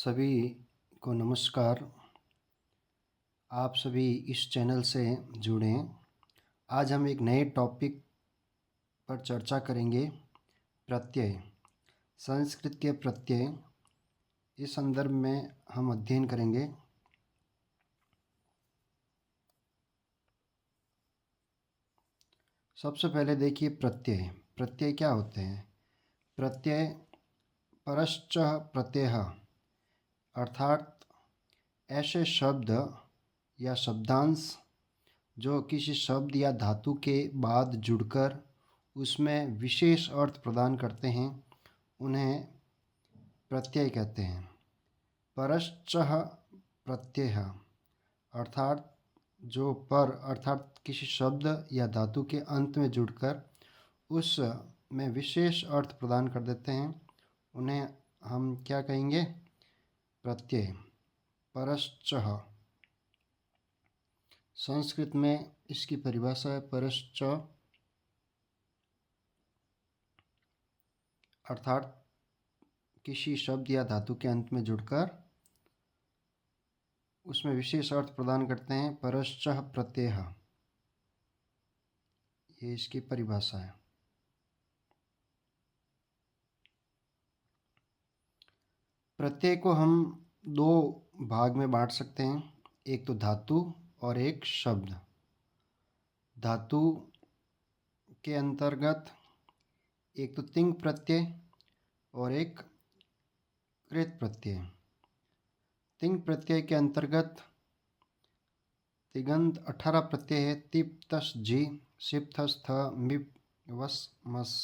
सभी को नमस्कार। आप सभी इस चैनल से जुड़ें। आज हम एक नए टॉपिक पर चर्चा करेंगे, प्रत्यय। संस्कृत के प्रत्यय, इस संदर्भ में हम अध्ययन करेंगे। सबसे पहले देखिए प्रत्यय। प्रत्यय क्या होते हैं? प्रत्यय परश्च प्रत्यय, अर्थात ऐसे शब्द या शब्दांश जो किसी शब्द या धातु के बाद जुड़कर उसमें विशेष अर्थ प्रदान करते हैं, उन्हें प्रत्यय कहते हैं। परश्च प्रत्यय, अर्थात जो पर अर्थात किसी शब्द या धातु के अंत में जुड़कर उस में विशेष अर्थ प्रदान कर देते हैं, उन्हें हम क्या कहेंगे? प्रत्यय। परश्च, संस्कृत में इसकी परिभाषा है परश्च, अर्थात किसी शब्द या धातु के अंत में जुड़कर उसमें विशेष अर्थ प्रदान करते हैं। परश्च प्रत्यय, ये इसकी परिभाषा है। प्रत्यय को हम दो भाग में बांट सकते हैं, एक तो धातु और एक शब्द। धातु के अंतर्गत एक तो तिंग प्रत्यय और एक कृत प्रत्यय। तिंग प्रत्यय के अंतर्गत तिगंत 18 प्रत्यय है। तिप तस जी, सिप थस थ, मिप वस मस।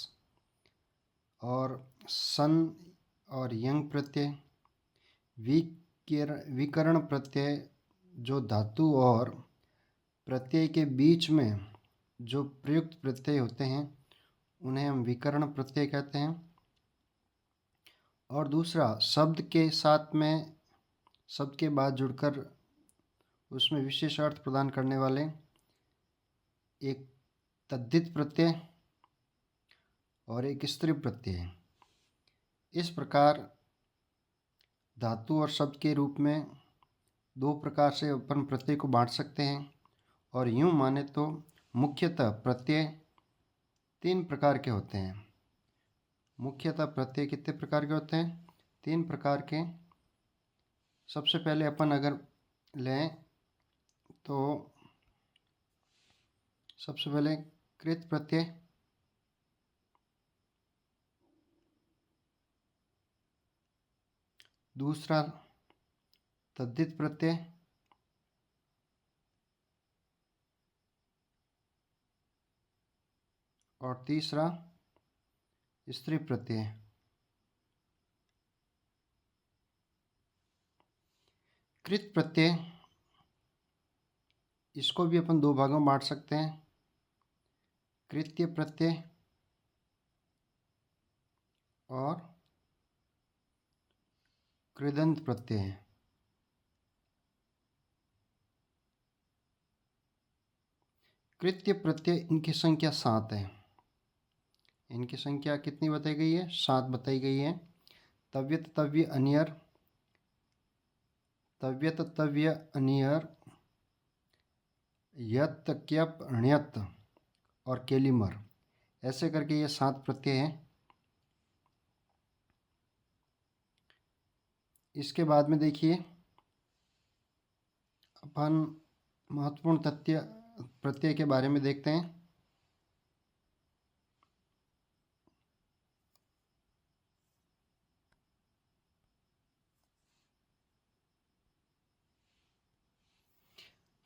और सन और यंग प्रत्यय। विकर्ण प्रत्यय, जो धातु और प्रत्यय के बीच में जो प्रयुक्त प्रत्यय होते हैं, उन्हें हम विकर्ण प्रत्यय कहते हैं। और दूसरा, शब्द के साथ में शब्द के बाद जुड़कर उसमें विशेष अर्थ प्रदान करने वाले एक तद्धित प्रत्यय और एक स्त्री प्रत्यय। इस प्रकार धातु और शब्द के रूप में दो प्रकार से अपन प्रत्यय को बांट सकते हैं। और यूँ माने तो मुख्यतः प्रत्यय 3 प्रकार के होते हैं। मुख्यतः प्रत्यय कितने प्रकार के होते हैं? 3 प्रकार के। सबसे पहले अपन अगर लें तो सबसे पहले कृत प्रत्यय, दूसरा तद्धित प्रत्यय, और तीसरा स्त्री प्रत्यय। कृत प्रत्यय, इसको भी अपन दो भागों में बांट सकते हैं, कृत्य प्रत्यय और कृदंत प्रत्यय। कृत्य प्रत्यय, इनकी संख्या 7 है। इनकी संख्या कितनी बताई गई है? 7 बताई गई है। तव्यत तव्य अनियर, तव्यत तव्य अनियर, यत क्यप ण्यत और केलिमर, ऐसे करके ये 7 प्रत्यय हैं। इसके बाद में देखिए अपन महत्वपूर्ण तथ्य प्रत्यय के बारे में देखते हैं।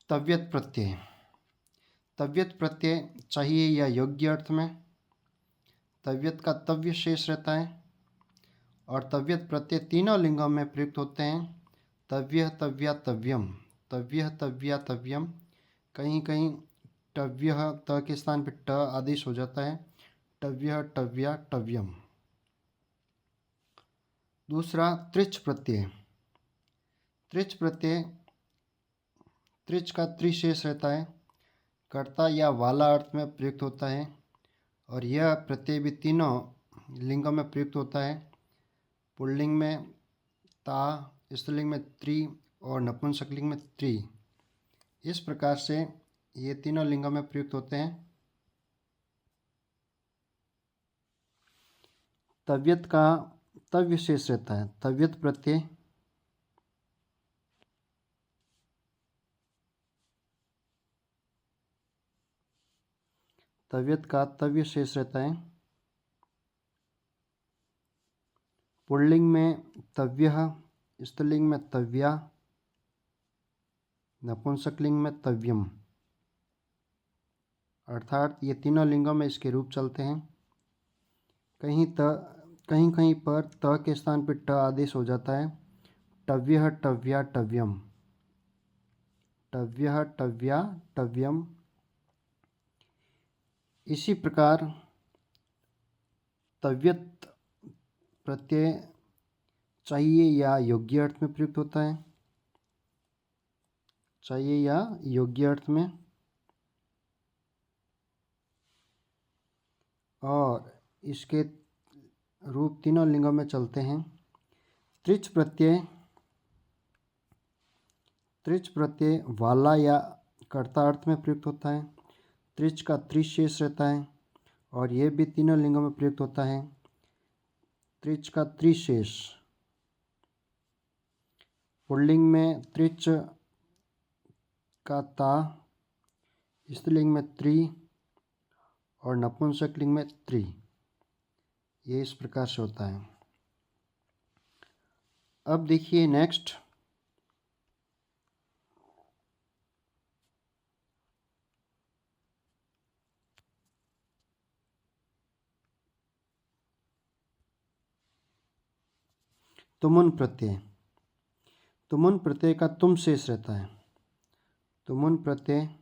तव्यत प्रत्यय। तव्यत प्रत्यय चाहिए या योग्य अर्थ में तव्यत का तव्य शेष रहता है। और तव्यत प्रत्यय तीनों लिंगों में प्रयुक्त होते हैं। तव्य तव्या तव्यम, तव्य तव्या तव्यम। कहीं कहीं टव्य त के स्थान पर ट आदेश हो जाता है, टव्य टव्या टव्यम। दूसरा त्रिच प्रत्यय। त्रिच प्रत्यय, त्रिच का त्रिशेष रहता है, कर्ता या वाला अर्थ में प्रयुक्त होता है। और यह प्रत्यय भी तीनों लिंगों में प्रयुक्त होता है। पुल्लिंग में ता, स्त्रीलिंग में त्रि और नपुंसकलिंग में त्रि। इस प्रकार से ये तीनों लिंगों में प्रयुक्त होते हैं। तव्यत का तव्य शेष रहता है। तव्यत प्रत्यय तव्यत का तव्य शेष रहता है। पुल्लिंग में तव्यः, स्त्रीलिंग में तव्या, नपुंसकलिंग में तव्यम। अर्थात ये तीनों लिंगों में इसके रूप चलते हैं। कहीं कहीं पर त के स्थान पर ट आदेश हो जाता है। टव्यः, टव्या, टव्यम। टव्यः, टव्या, टव्यम। इसी प्रकार तव्यत प्रत्यय चाहिए या योग्य अर्थ में प्रयुक्त होता है। चाहिए या योग्य अर्थ में। और इसके रूप तीनों लिंगों में चलते हैं। त्रिच प्रत्यय वाला या कर्ता अर्थ में प्रयुक्त होता है। त्रिच का त्रिशेष रहता है और यह भी तीनों लिंगों में प्रयुक्त होता है। त्रिच का त्रिशेष। पुल्लिंग में त्रिच का ता, स्त्रीलिंग में त्रि और नपुंसकलिंग में त्रि। ये इस प्रकार से होता है। अब देखिए नेक्स्ट, तुमुन प्रत्यय। तुमुन प्रत्यय का तुम शेष रहता है। तुमुन प्रत्यय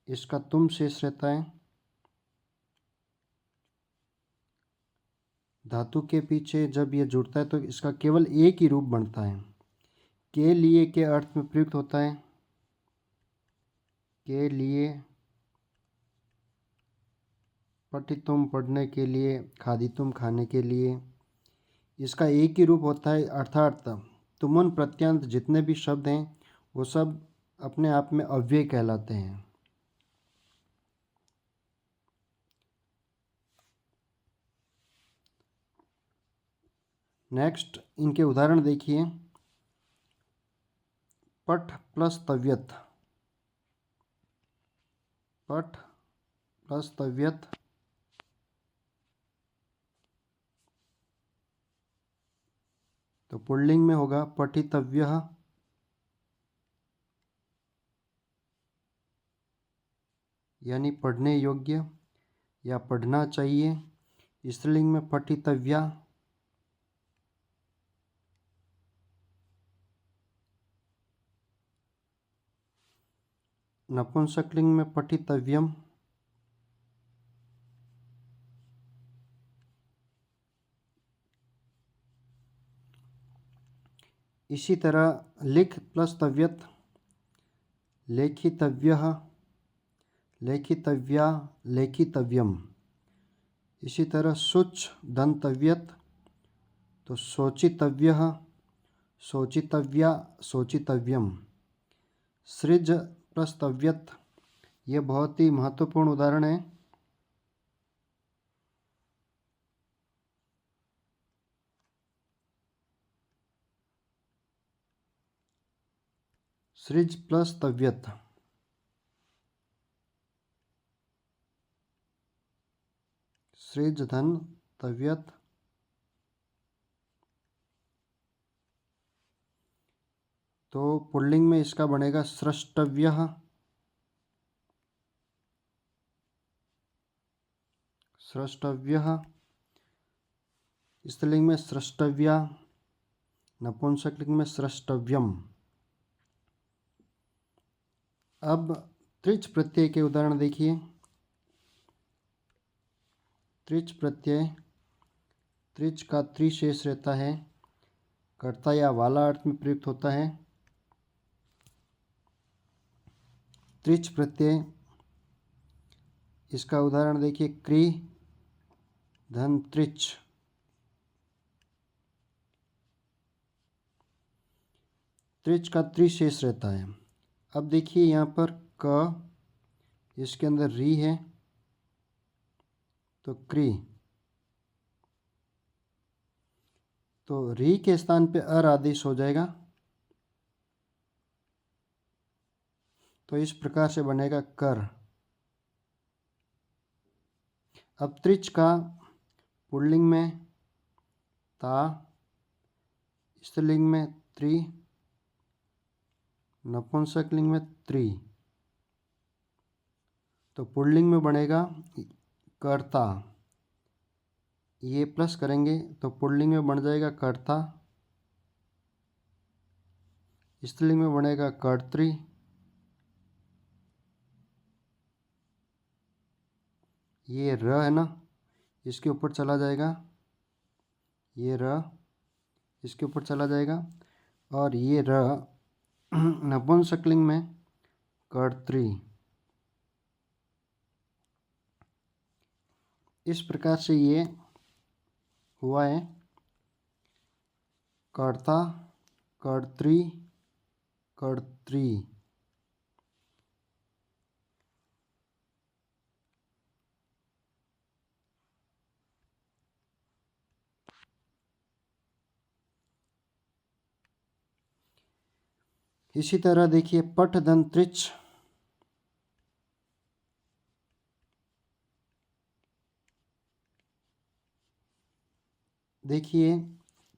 इसका तुम शेष रहता है। धातु के पीछे जब ये जुड़ता है तो इसका केवल एक ही रूप बनता है। के लिए के अर्थ में प्रयुक्त होता है। के लिए, पठितुम पढ़ने के लिए, खादितुम खाने के लिए। इसका एक ही रूप होता है। अर्थात तुमुन प्रत्यंत जितने भी शब्द हैं वो सब अपने आप में अव्यय कहलाते हैं। नेक्स्ट इनके उदाहरण देखिए। पठ प्लस तव्यत। पठ प्लस तव्यत। तो पुल्लिंग में होगा पठितव्यः, यानी पढ़ने योग्य या पढ़ना चाहिए। स्त्रीलिंग में पठितव्या। नपुंसकलिंग में पठितव्यम। इसी तरह लिख प्लस तव्यत, लेखितव्यः, लेखितव्या, लेखितव्यम। इसी तरह शुच दंतव्यत, तो शोचितव्यः, शोचितव्या, शोचितव्यम। सृज प्लस तव्यत, यह बहुत ही महत्वपूर्ण उदाहरण है। सृज प्लस तव्यत। सृज धन तव्यत। तो पुल्लिंग में इसका बनेगा स्रष्टव्यः, स्रष्टव्यः। स्त्रीलिंग में स्रष्टव्या, नपुंसकलिंग में स्रष्टव्यम। अब त्रिच प्रत्यय के उदाहरण देखिए। त्रिच प्रत्यय, त्रिच का त्रिशेष रहता है। कर्ता या वाला अर्थ में प्रयुक्त होता है। त्रिच प्रत्यय, इसका उदाहरण देखिए। क्रि, धन त्रिच, त्रिच का त्रि शेष रहता है। अब देखिए यहाँ पर क, इसके अंदर री है तो क्री, तो री के स्थान पे अर आदेश हो जाएगा। तो इस प्रकार से बनेगा कर। अब त्रिच का पुल्लिंग में ता, स्त्रीलिंग में त्रि, नपुंसकलिंग में त्रि। तो पुल्लिंग में बनेगा कर्ता, ये प्लस करेंगे तो पुल्लिंग में बन जाएगा कर्ता, स्त्रीलिंग में बनेगा कर्त्री, ये र है ना, इसके ऊपर चला जाएगा, ये र इसके ऊपर चला जाएगा, और ये र नपुंसकलिंग में कर्त्री। इस प्रकार से ये हुआ है कर्ता, कर्त्री, कर्त्री। इसी तरह देखिए पठ धन त्रिच, देखिए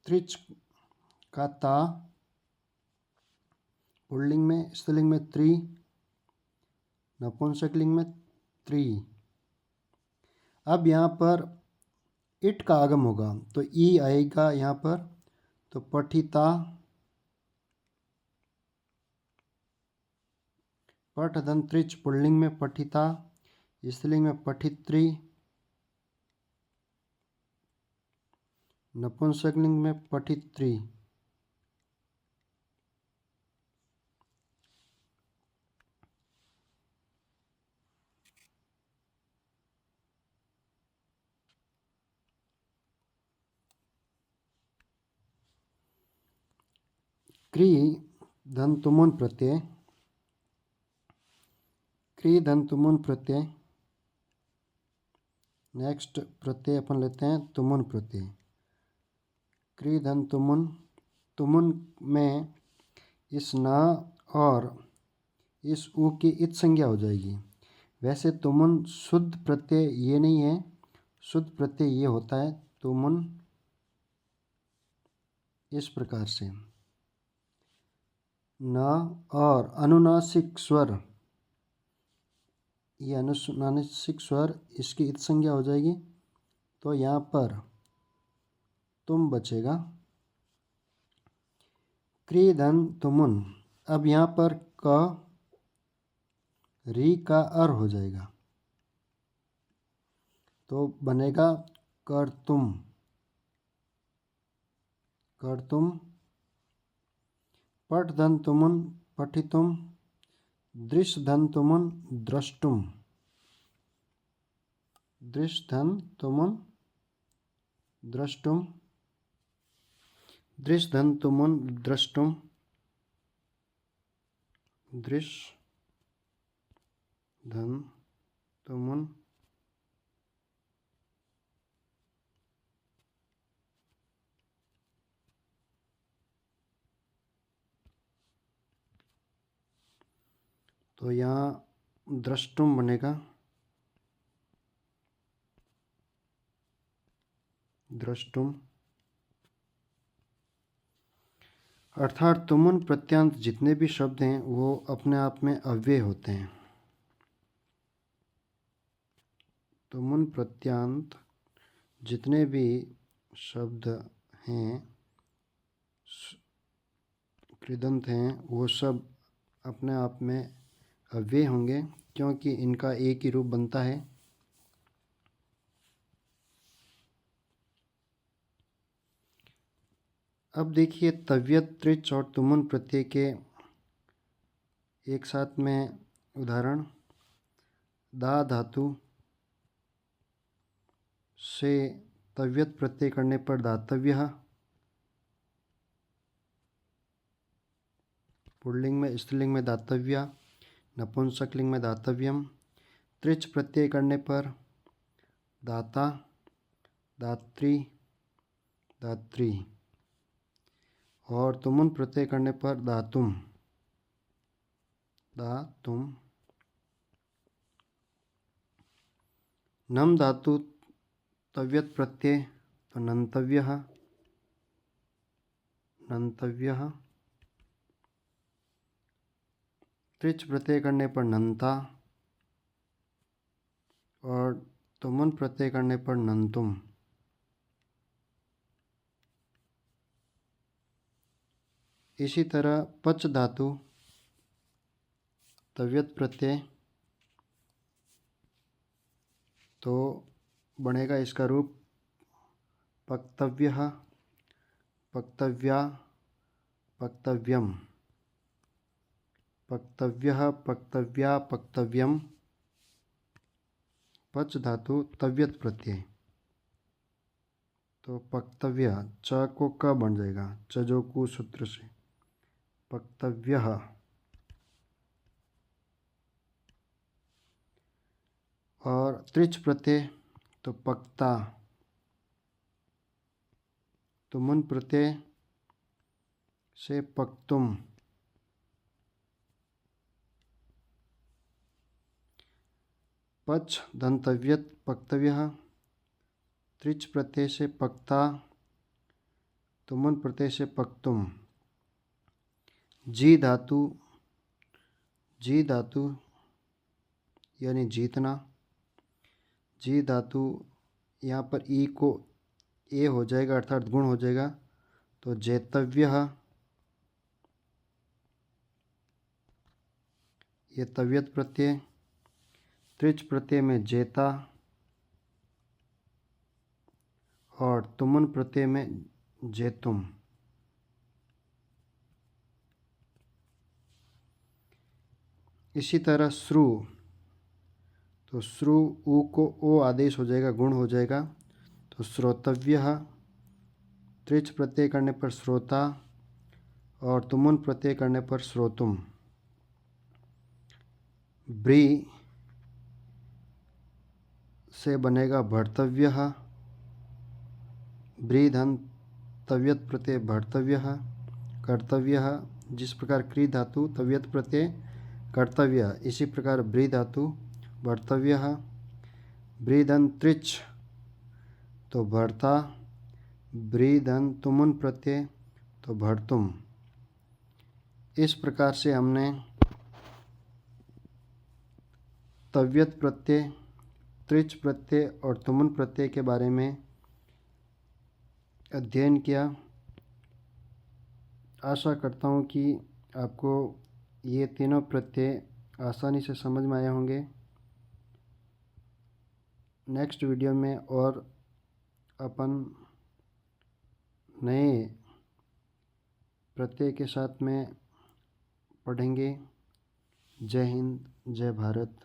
त्रिच का ता, पुल्लिंग में, स्त्रीलिंग में त्रि, नपुंसकलिंग में त्रि। अब यहाँ पर इट का आगम होगा तो ई आएगा यहाँ पर, तो पठिता, पठ धन त्रिच पुल्लिंग में पठिता, स्त्रीलिंग में पठित्री, नपुंसकलिंग में पठित्री। क्री धन तुमुन प्रत्यय, क्री धन तुमुन प्रत्यय। नेक्स्ट प्रत्यय अपन लेते हैं तुमुन प्रत्यय। क्री धन तुमुन, तुमुन में इस न और इस उ की इत संज्ञा हो जाएगी। वैसे तुमुन शुद्ध प्रत्यय ये नहीं है, शुद्ध प्रत्यय ये होता है तुमुन, इस प्रकार से न और अनुनासिक स्वर, ये अनुनासिक स्वर इसकी इत संज्ञा हो जाएगी, तो यहाँ पर तुम बचेगा। क्री धन तुमुन, अब यहाँ पर क री का अर हो जाएगा तो बनेगा कर तुम, कर तुम। पठ धन तुमुन पठितुम, दृश धन तुमुन द्रष्टुम, दृश धन तुमुन द्रष्टुम, दृश धन तुमुन द्रष्टुम, दृश धन तुमुन तो यहाँ द्रष्टुम बनेगा, द्रष्टुम। अर्थात तुमुन प्रत्यांत जितने भी शब्द हैं वो अपने आप में अव्यय होते हैं। तुमुन प्रत्यांत जितने भी शब्द हैं, कृदंत हैं, वो सब अपने आप में अव्यय होंगे क्योंकि इनका एक ही रूप बनता है। अब देखिए तव्यत, त्रिच और तुमुन प्रत्यय के एक साथ में उदाहरण। दा धातु से तव्यत प्रत्यय करने पर दातव्यः, पुल्लिंग में स्त्रीलिंग में दातव्या, नपुंसकलिंग में दातव्यम। त्रिच प्रत्यय करने पर दाता, दात्री, दात्री। और तुमुन प्रत्यय करने पर दातुम, दातुम। नम धातु तव्यत प्रत्यय तो नंतव्यः, नंतव्यः। त्रिच प्रत्यय करने पर नंता और तुमुन प्रत्यय करने पर नंतुम। इसी तरह पच धातु तव्यत प्रत्यय तो बनेगा इसका रूप पक्तव्यः, पक्तव्या, पक्तव्यम, पक्तव्यः, पक्तव्या, पक्तव्यम। पच धातु तव्यत प्रत्यय तो पक्तव्य, च को क बन जाएगा, चजो कु सूत्र से, पक्तव्यः। और त्रिच प्रत्यय तो पक्ता, तुमुन प्रत्यय से पक्तुम। पच दंतव्यत पक्तव्यः, त्रिच प्रत्यय से पक्ता, तुमुन प्रत्यय से पक्तुम। जी धातु, जी धातु यानी जीतना, जी धातु यहाँ पर ई को ए हो जाएगा अर्थात गुण हो जाएगा तो जेतव्यः, ये तव्यत प्रत्यय। त्रिच प्रत्यय में जेता और तुमुन प्रत्यय में जेतुम। इसी तरह श्रु तो श्रु ऊ को ओ आदेश हो जाएगा, गुण हो जाएगा तो श्रोतव्यः। त्रिच प्रत्यय करने पर श्रोता और तुमुन प्रत्यय करने पर श्रोतुम। ब्री से बनेगा भर्तव्यः, ब्री धन तव्यत प्रत्यय भर्तव्यः, कर्तव्यः। जिस प्रकार क्री धातु तव्यत प्रत्यय कर्तव्य, इसी प्रकार ब्री धातु भर्तव्यः। ब्री धन त्रिच तो भर्ता, ब्री धन तुमुन प्रत्यय तो भर्तुम। इस प्रकार से हमने तव्यत प्रत्यय, त्रिच प्रत्यय और तुमुन प्रत्यय के बारे में अध्ययन किया। आशा करता हूँ कि आपको ये तीनों प्रत्यय आसानी से समझ में आए होंगे। नेक्स्ट वीडियो में और अपन नए प्रत्यय के साथ में पढ़ेंगे। जय हिंद, जय भारत।